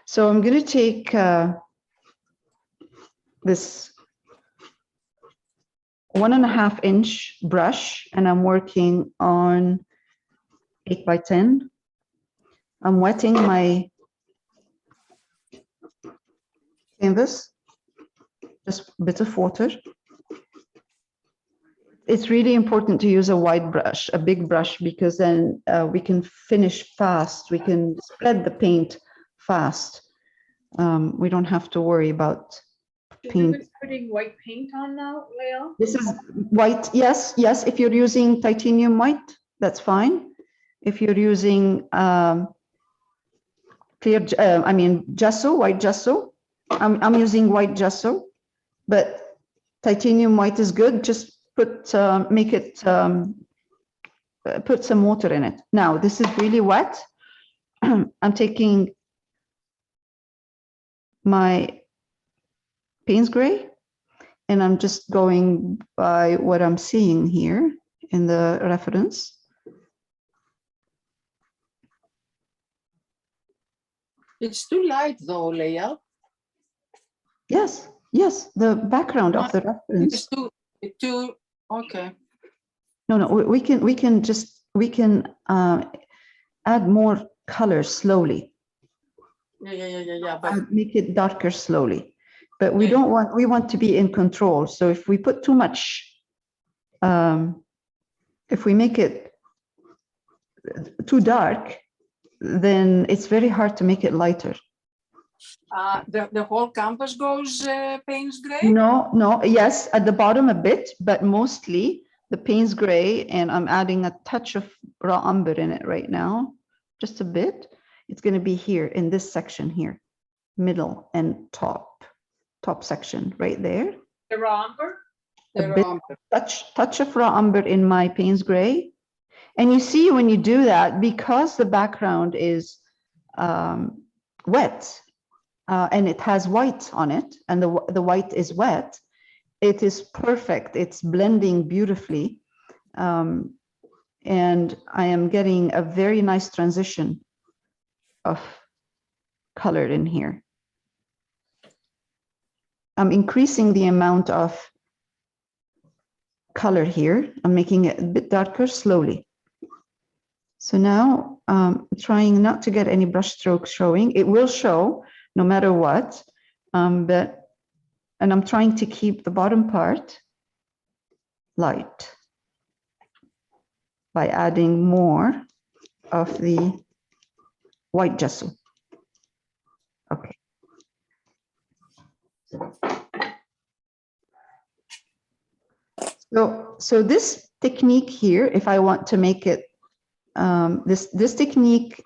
So I'm going to take this 1.5 inch brush, and I'm working on 8 by 10. I'm wetting my canvas, just a bit of water. It's really important to use a wide brush, a big brush, because then we can finish fast. We can spread the paint fast. We don't have to worry about paint. Is putting white paint on now, Lael? This is white. Yes, yes. If you're using titanium white, that's fine. If you're using clear, I mean gesso, white gesso. I'm using white gesso, but titanium white is good. Just put make it put some water in it. Now this is really wet. I'm taking my Payne's gray, and I'm just going by what I'm seeing here in the reference. It's too light though, Lael. Yes, yes, the background of the reference. It's too, okay. No, we can add more color slowly. Yeah. But Make it darker slowly. But we don't want, we want to be in control. So if we put too much, if we make it too dark, then it's very hard to make it lighter. The whole canvas goes Payne's gray? No, yes, at the bottom a bit, but mostly the Payne's gray, and I'm adding a touch of raw umber in it right now, just a bit. It's going to be here in this section here, middle and top section right there. The raw umber? The raw umber. Touch of raw umber in my Payne's gray. And you see when you do that, because the background is wet and it has white on it, and the white is wet, it is perfect. It's blending beautifully. And I am getting a very nice transition of color in here. I'm increasing the amount of color here. I'm making it a bit darker slowly. So now trying not to get any brush strokes showing. It will show no matter what, and I'm trying to keep the bottom part light by adding more of the white gesso. Okay. So this technique here, if I want to make it, this technique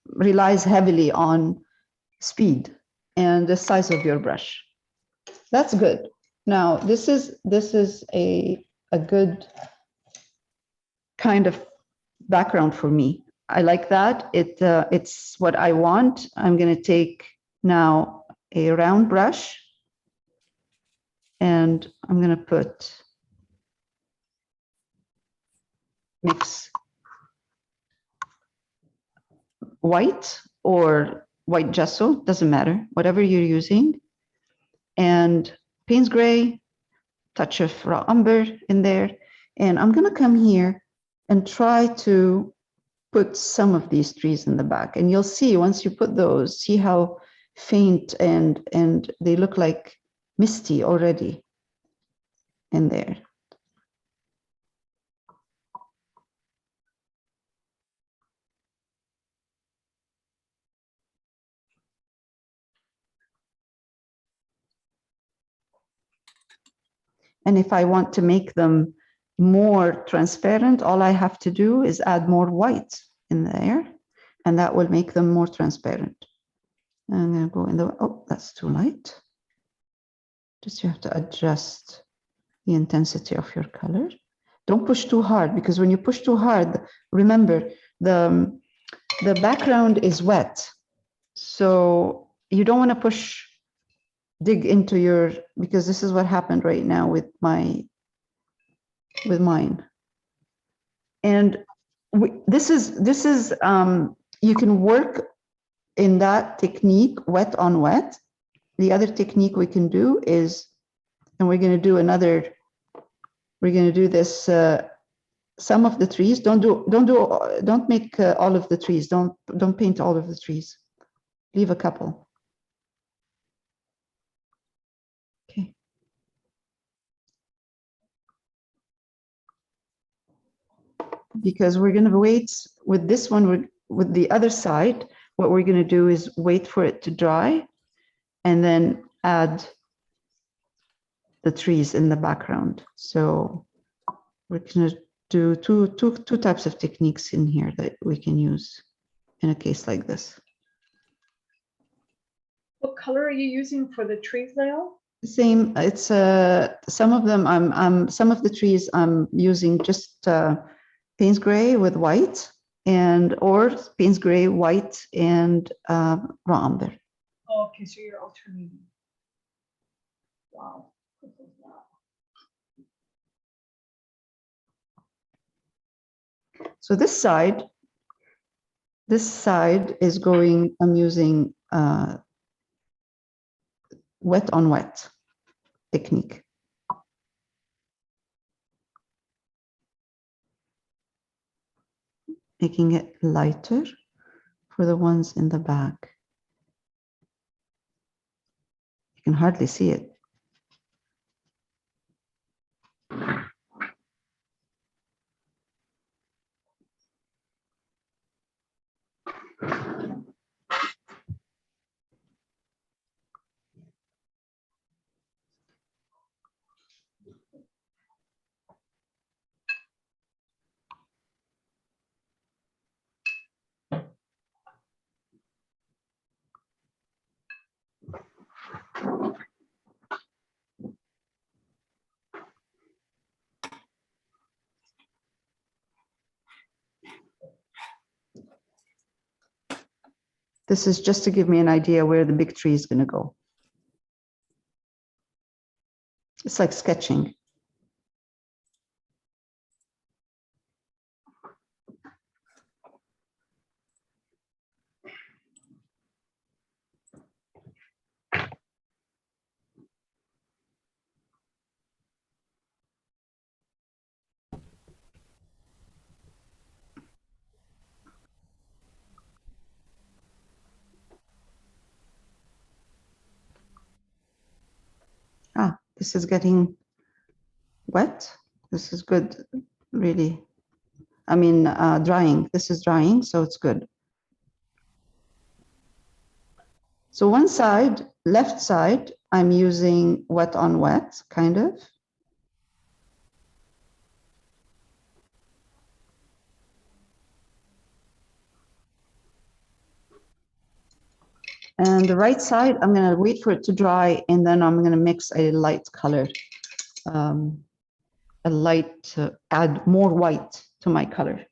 relies heavily on speed and the size of your brush. That's good. Now this is a good kind of background for me. I like that. It's what I want. I'm going to take now a round brush, and I'm going to mix white or white gesso, doesn't matter, whatever you're using, and Payne's gray, touch of raw umber in there. And I'm going to come here and try to put some of these trees in the back. And you'll see once you put those, see how faint and they look like Misty already in there. And if I want to make them more transparent, all I have to do is add more white in there, and that will make them more transparent. I'm going to go in the, oh, that's too light. Just you have to adjust the intensity of your color. Don't push too hard, because when you push too hard, remember the background is wet. So you don't want to dig into your, because this is what happened right now with mine. And this is you can work in that technique, wet on wet. The other technique we can do is, and we're going to do another, we're going to do this, some of the trees. Don't make all of the trees. Don't paint all of the trees. Leave a couple. Okay. Because we're going to wait with this one, with the other side, what we're going to do is wait for it to dry and then add the trees in the background. So we're going to do two types of techniques in here that we can use in a case like this. What color are you using for the trees, Leo? Same, it's some of them some of the trees I'm using just Payne's gray with white, or Payne's gray, white, and raw umber. Oh, okay, so you're alternating. Wow. This is not- So this side is going, I'm using wet on wet technique. Making it lighter for the ones in the back. You can hardly see it. This is just to give me an idea where the big tree is going to go. It's like sketching. Ah, this is getting wet. This is good, really. I mean, drying. This is drying, so it's good. So one side, left side, I'm using wet on wet, kind of. And the right side, I'm going to wait for it to dry, and then I'm going to mix a light color, add more white to my color.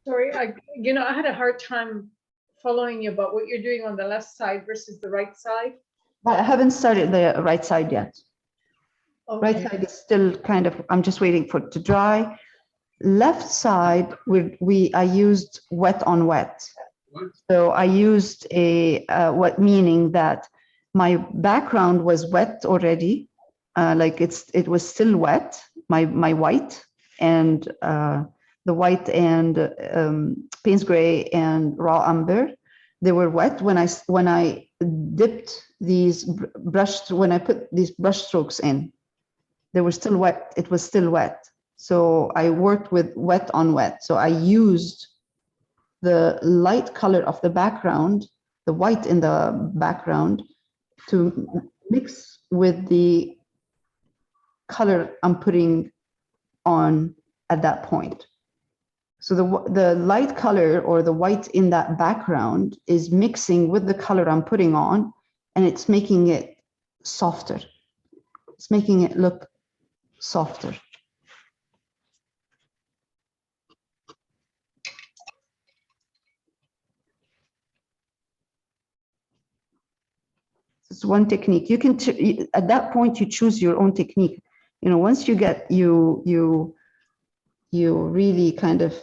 Sorry, I had a hard time following you about what you're doing on the left side versus the right side. But I haven't started the right side yet. Right Okay. side is still kind of, I'm just waiting for it to dry. Left side, I used wet on wet. So I used what, meaning that my background was wet already, like it was still wet, my white, and the white and Payne's gray and raw umber, they were wet when I dipped these when I put these brush strokes in. They were still wet. It was still wet. So I worked with wet on wet. So I used the light color of the background, the white in the background, to mix with the color I'm putting on at that point. So the light color or the white in that background is mixing with the color I'm putting on, and it's making it softer. It's making it look softer. It's one technique. You can, at that point, you choose your own technique. You know, once you get, you really kind of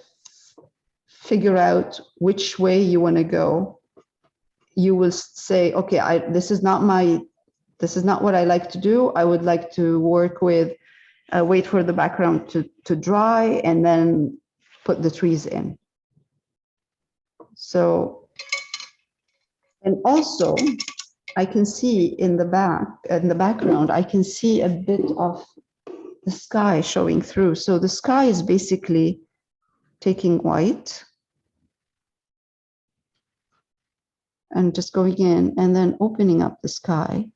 figure out which way you want to go, you will say, okay, this is not what I like to do. I would like to work with, wait for the background to dry and then put the trees in. So, and also I can see in the background, I can see a bit of the sky showing through. So the sky is basically taking white and just going in and then opening up the sky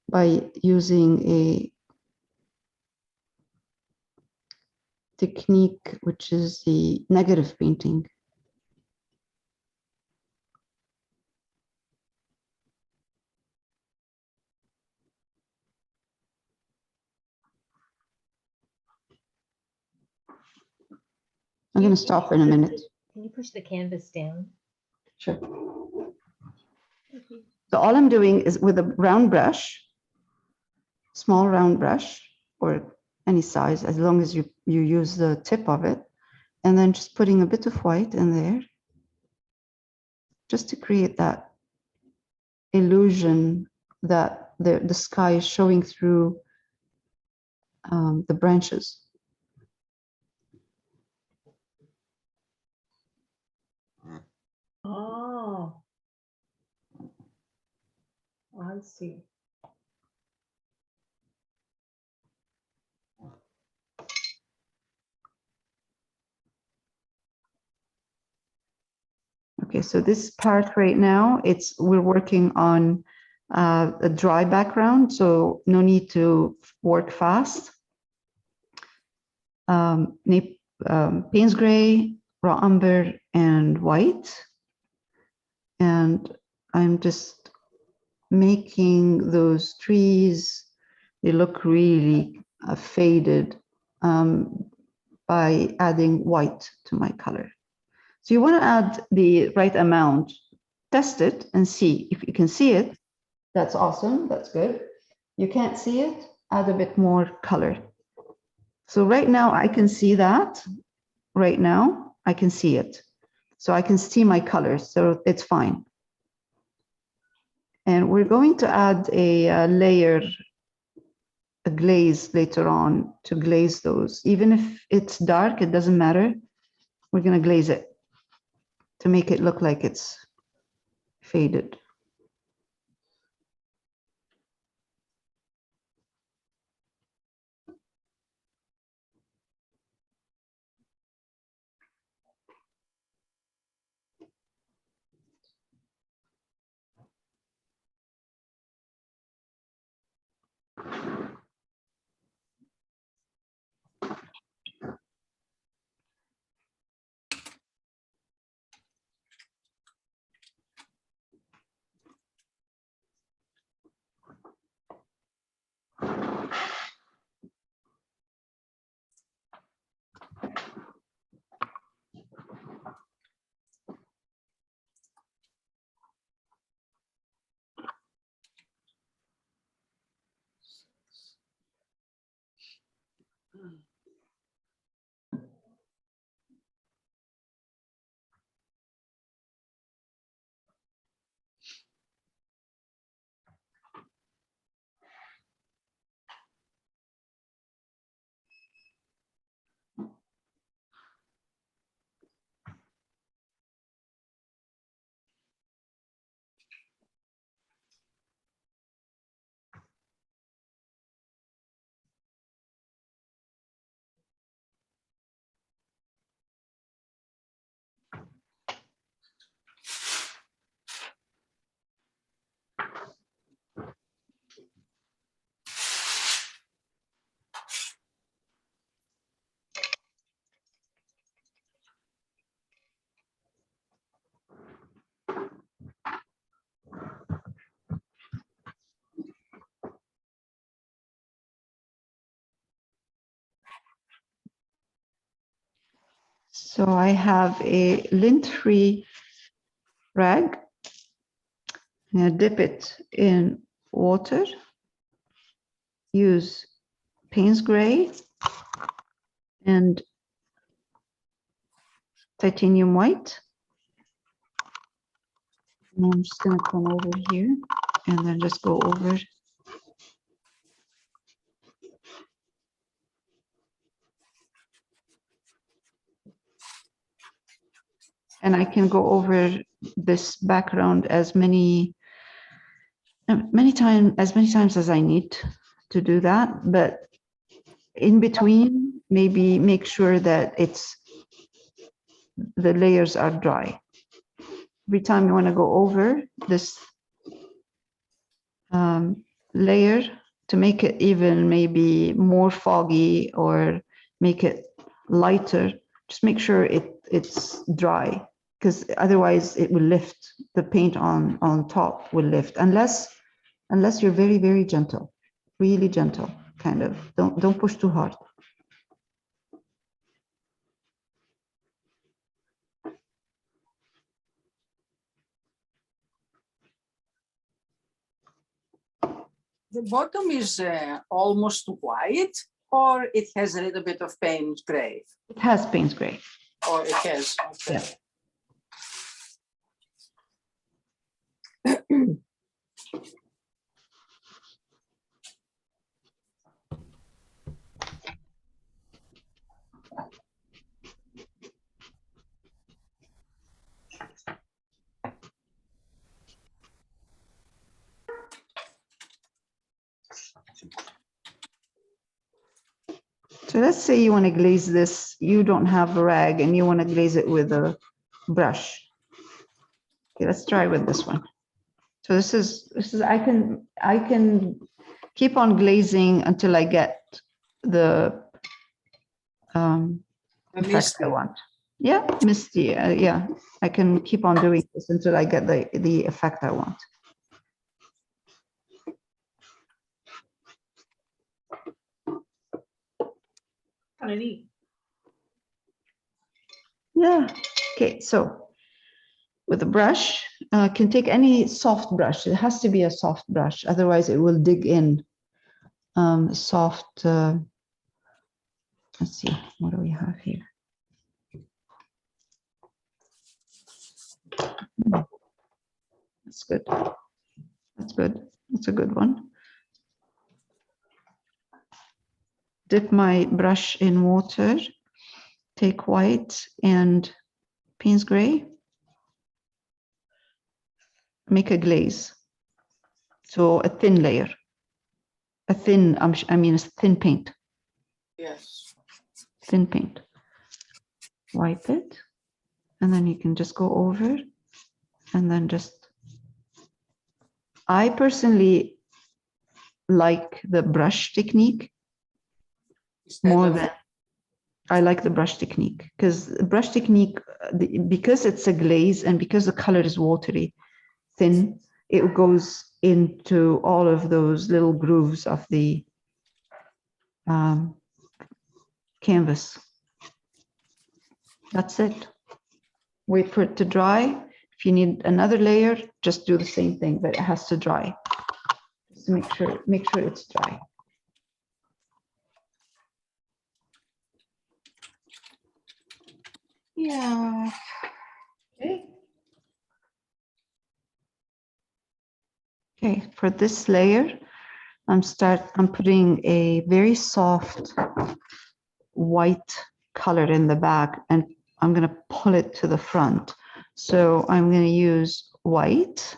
by using a technique, which is the negative painting. I'm going to stop in a minute. Can you push the canvas down? Sure. So all I'm doing is with a round brush, small round brush, or any size, as long as you use the tip of it, and then just putting a bit of white in there, just to create that illusion that the sky is showing through the branches. Oh. I see. Okay, so this part right now, we're working on a dry background, so no need to work fast. Payne's gray, raw umber, and white. And I'm just making those trees, they look really faded by adding white to my color. So you want to add the right amount, test it and see. If you can see it, that's awesome, that's good. You can't see it, add a bit more color. So right now I can see that. Right now I can see it. So I can see my colors, so it's fine. And we're going to add a layer, a glaze later on to glaze those. Even if it's dark, it doesn't matter. We're going to glaze it to make it look like it's faded. So I have a lint-free rag, Now dip it in water. Use Payne's Gray and titanium white. And I'm just going to come over here and then just go over. And I can go over this background as many times as I need to do that. But in between, maybe make sure that the layers are dry. Every time you want to go over this layer to make it even maybe more foggy or make it lighter, just make sure it's dry, because otherwise it will lift. The paint on top will lift unless you're very, very gentle, really gentle, kind of. Don't push too hard. The bottom is almost white, or it has a little bit of Payne's Gray, It has Payne's Gray. or it has. Okay. Yeah. So let's say you want to glaze this, you don't have a rag and you want to glaze it with a brush. Okay, let's try with this one. So this is I can keep on glazing until I get the effect Misty. I want. Yeah, Misty. Yeah, I can keep on doing this until I get the effect I want. Kind of neat. Yeah. Okay, so with a brush, can take any soft brush. It has to be a soft brush, otherwise it will dig in. Soft. Let's see, what do we have here? That's good. That's good. That's a good one. Dip my brush in water, take white and Payne's Gray, make a glaze. So a thin layer, a thin, I mean, a thin paint, Yes. thin paint. Wipe it, and then you can just go over and then just, I personally like the brush technique more than I like the brush technique, because the brush technique, because it's a glaze and because the color is watery, thin, it goes into all of those little grooves of the canvas. That's it. Wait for it to dry. If you need another layer, just do the same thing, but it has to dry. Just to make sure it's dry. Yeah. Okay. Okay, for this layer, I'm putting a very soft white color in the back, and I'm going to pull it to the front. So I'm going to use white,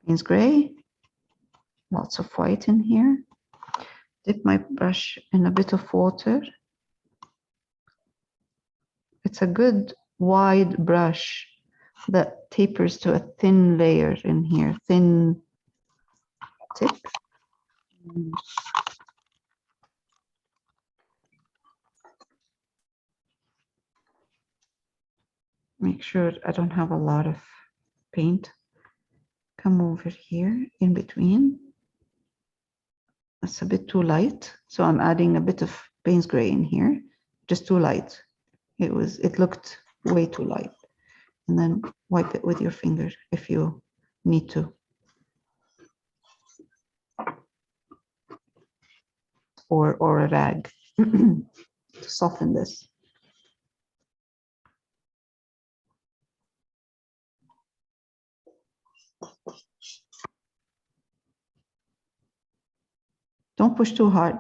Payne's Gray, lots of white in here. Dip my brush in a bit of water. It's a good wide brush that tapers to a thin layer in here, thin tip. Make sure I don't have a lot of paint. Come over here in between. That's a bit too light, so I'm adding a bit of Payne's Gray in here, just too light. It looked way too light. and then wipe it with your finger if you need to. Or a rag to soften this. Don't push too hard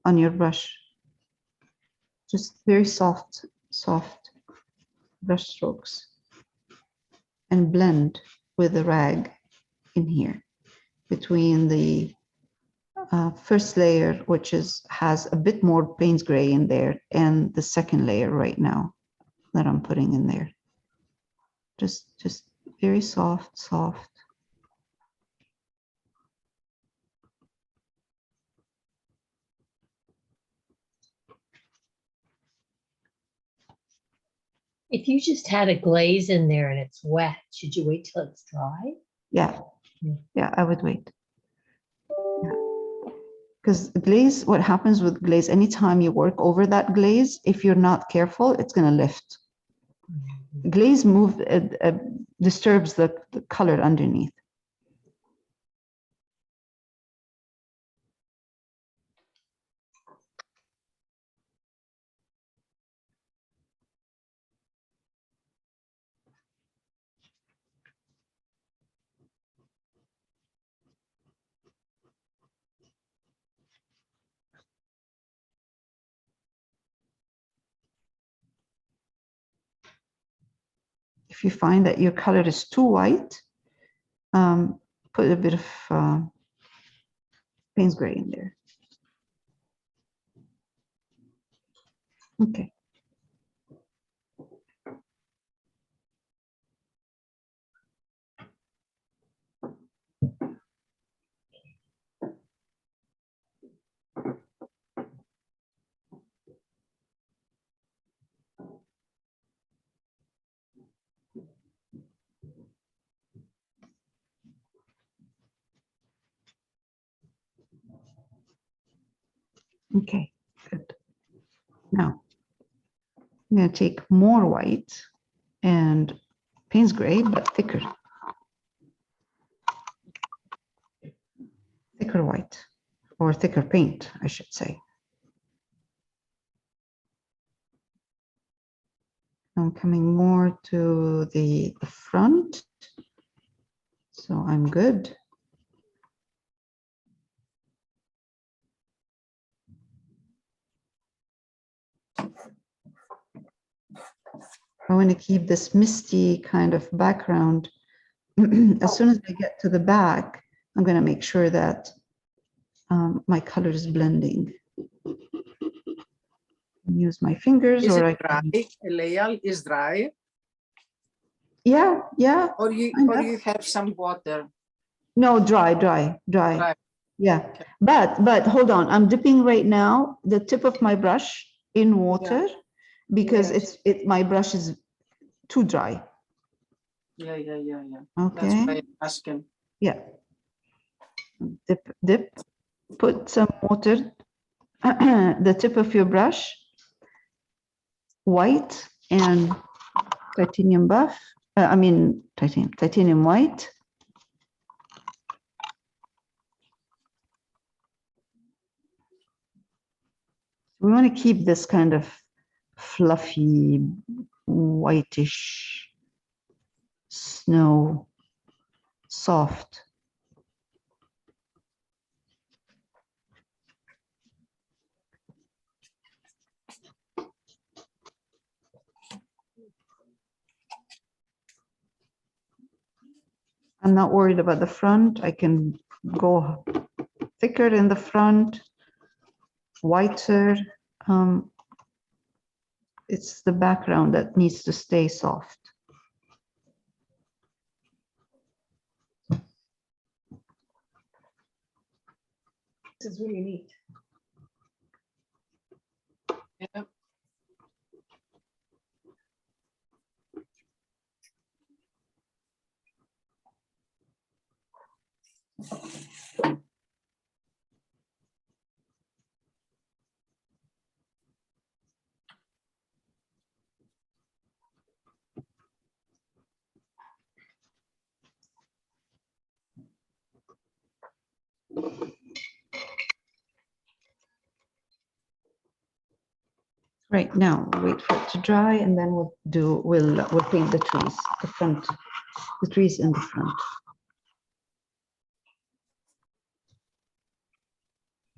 on your brush. Just very soft brush strokes and blend with the rag in here between the first layer, which has a bit more Payne's gray in there, and the second layer right now that I'm putting in there. Just very soft. If you just had a glaze in there and it's wet, should you wait till it's dry? Yeah, Mm. yeah, I would wait. Because glaze, what happens with glaze, anytime you work over that glaze, if you're not careful, it's going to lift. Glaze disturbs the color underneath. If you find that your color is too white, put a bit of Payne's gray in there. Okay. Okay, good. Now, I'm going to take more white and Payne's gray, but thicker. Thicker white, or thicker paint, I should say. I'm coming more to the front, so I'm good. I want to keep this misty kind of background. As soon as I get to the back, I'm going to make sure that my color is blending. Use my fingers, Is or it I dry? can, Leal is dry, yeah, or kind of. you have some water? No, dry. Dry. Yeah, Okay. but hold on. I'm dipping right now the tip of my brush in water because Yes. my brush is too dry. Yeah. That's Okay. why I'm asking. Yeah. Dip. Put some water. The tip of your brush, white and titanium buff. Titanium white. We want to keep this kind of fluffy, whitish snow, soft. I'm not worried about the front. I can go thicker in the front, whiter. It's the background that needs to stay soft. This is really neat. Yeah. Right now, wait for it to dry, and then we'll paint the trees, the trees in the front.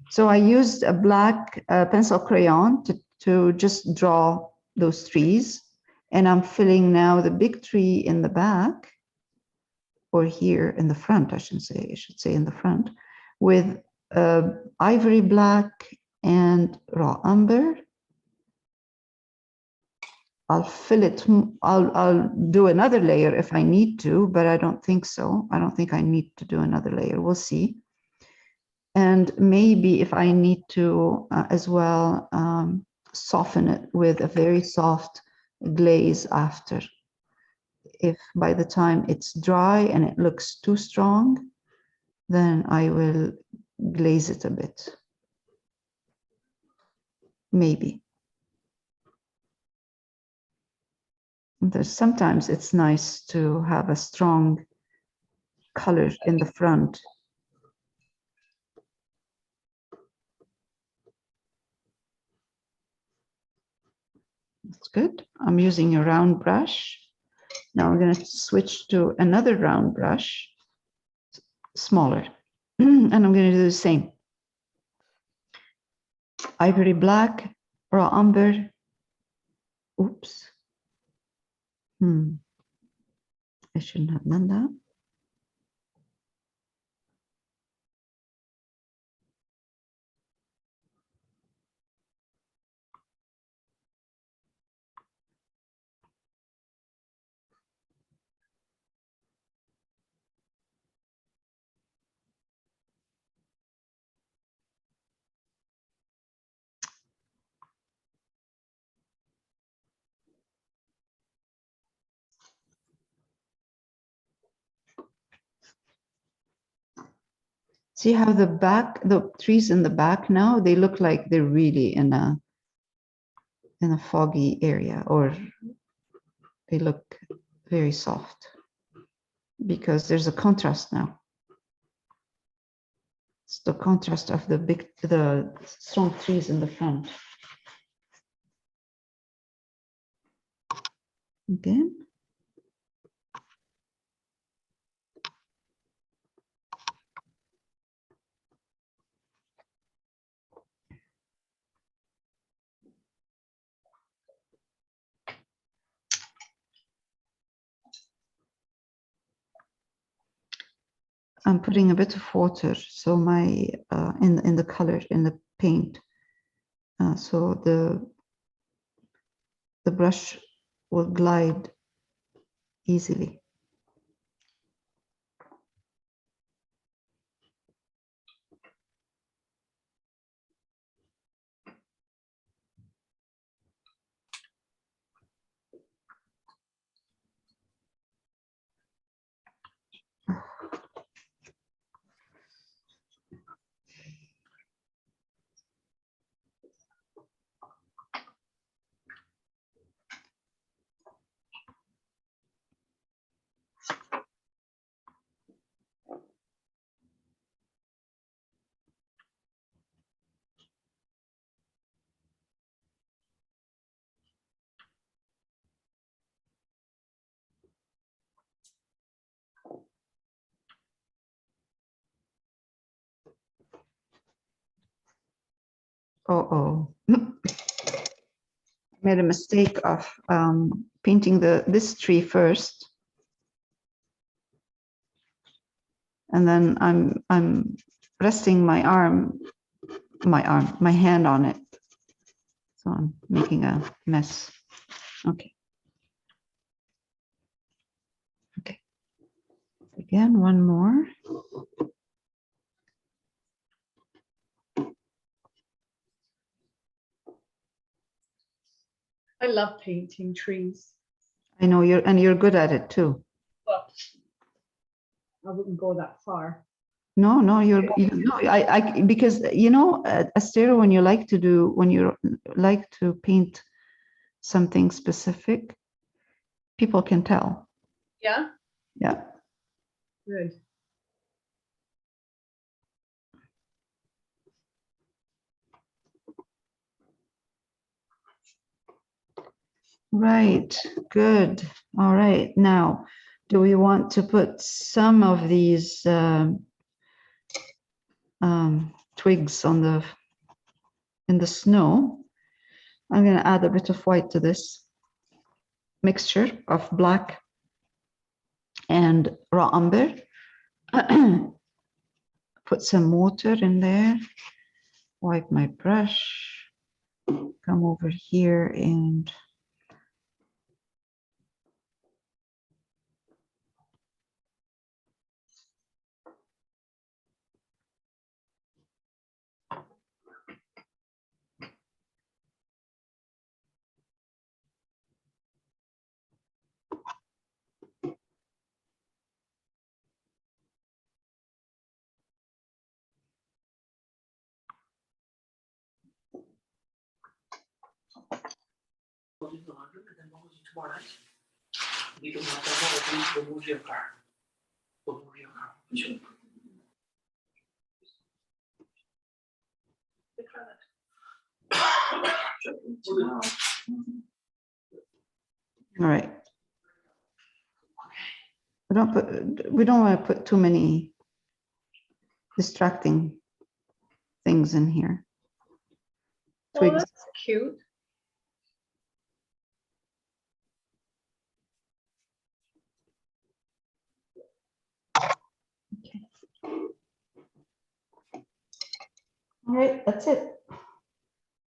So I used a black pencil crayon to just draw those trees, and I'm filling now the big tree in the back, or here in the front, I should say in the front, with ivory black and raw umber. I'll fill it, I'll do another layer if I need to, but I don't think so. I don't think I need to do another layer. We'll see. And maybe if I need to as well soften it with a very soft glaze after. If by the time it's dry and it looks too strong, then I will glaze it a bit. Maybe. Sometimes it's nice to have a strong color in the front. That's good. I'm using a round brush. Now I'm going to switch to another round brush, smaller, and I'm going to do the same. Ivory black, raw umber. Oops. I shouldn't have done that. See how the trees in the back now, they look like they're really in a foggy area, or they look very soft because there's a contrast now. It's the contrast of the strong trees in the front. Again. I'm putting a bit of water, so my in the color in the paint, so the brush will glide easily. Oh, made a mistake of painting this tree first, and then I'm resting my hand on it, so I'm making a mess. Okay. Again, one more. I love painting trees. I know you're good at it too. But I wouldn't go that far. No, because Astero, when you like to paint something specific, people can tell. Yeah, Yeah. good. Right, good. All right, now, do we want to put some of these twigs on in the snow? I'm going to add a bit of white to this mixture of black and raw umber. Put some water in there. Wipe my brush. Come over here and all right. We don't want to put too many distracting things in here. Oh, Twigs. that's cute. All right, that's it.